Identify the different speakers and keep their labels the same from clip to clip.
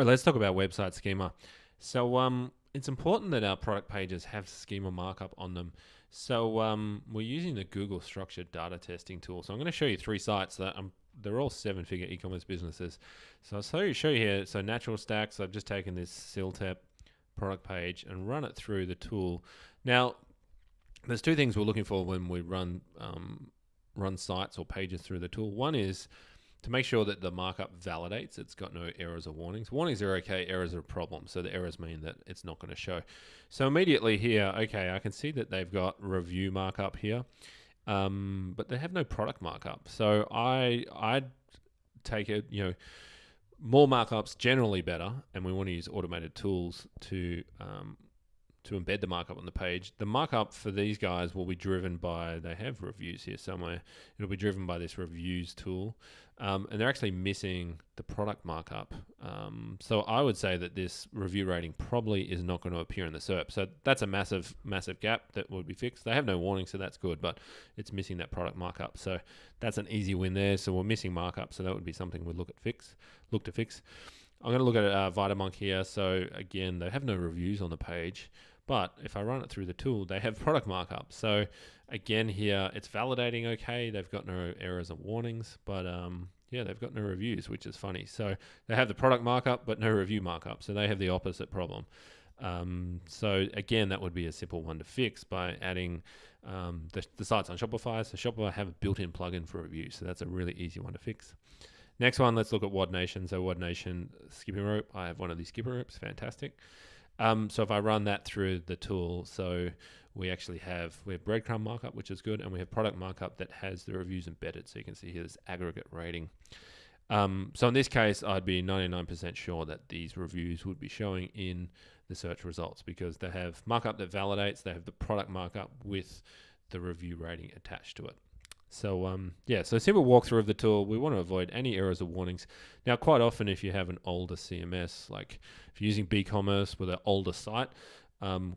Speaker 1: All right, let's talk about website schema. So it's important that our product pages have schema markup on them. So we're using the Google structured data testing tool. So I'm going to show you 3 sites that they're all 7-figure e-commerce businesses. So I'll show you here. So Natural Stacks, I've just taken this SERP product page and run it through the tool. Now, there's 2 things we're looking for when we run sites or pages through the tool. One is to make sure that the markup validates, it's got no errors or warnings. Warnings are okay, errors are a problem. So the errors mean that it's not going to show. So immediately here, okay, I can see that they've got review markup here, but they have no product markup. So I'd take it, more markups generally better, and we want to use automated tools to embed the markup on the page. The markup for these guys will be driven by, they have reviews here somewhere. It'll be driven by this reviews tool. And they're actually missing the product markup. So I would say that this review rating probably is not going to appear in the SERP. So that's a massive, massive gap that would be fixed. They have no warning, so that's good, but it's missing that product markup. So that's an easy win there. So we're missing markup. So that would be something we'd look to fix. I'm going to look at Vitamonk here. So again, they have no reviews on the page. But if I run it through the tool, they have product markup. So again, here it's validating okay. They've got no errors and warnings, but yeah, they've got no reviews, which is funny. So they have the product markup, but no review markup. So they have the opposite problem. So again, that would be a simple one to fix by adding the sites on Shopify. So Shopify have a built-in plugin for reviews. So that's a really easy one to fix. Next one, let's look at WOD Nation. So WOD Nation skipping rope. I have one of these skipping ropes. Fantastic. So if I run that through the tool, so we have breadcrumb markup, which is good, and we have product markup that has the reviews embedded. So you can see here this aggregate rating. So in this case, I'd be 99% sure that these reviews would be showing in the search results because they have markup that validates, they have the product markup with the review rating attached to it. So so simple walkthrough of the tool. We want to avoid any errors or warnings. Now, quite often, if you have an older CMS, like if you're using BigCommerce with an older site,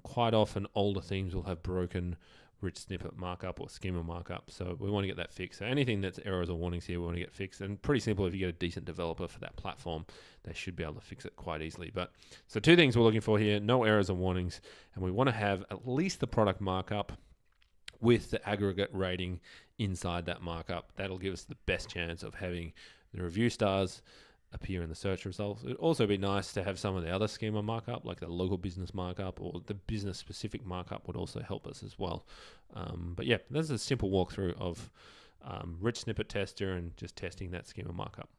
Speaker 1: quite often older themes will have broken rich snippet markup or schema markup. So we want to get that fixed. So anything that's errors or warnings here, we want to get fixed. And pretty simple, if you get a decent developer for that platform, they should be able to fix it quite easily. But so 2 things we're looking for here, no errors or warnings, and we want to have at least the product markup with the aggregate rating inside that markup. That'll give us the best chance of having the review stars appear in the search results. It'd also be nice to have some of the other schema markup, like the local business markup or the business specific markup would also help us as well. But yeah, that's a simple walkthrough of Rich Snippet Tester and just testing that schema markup.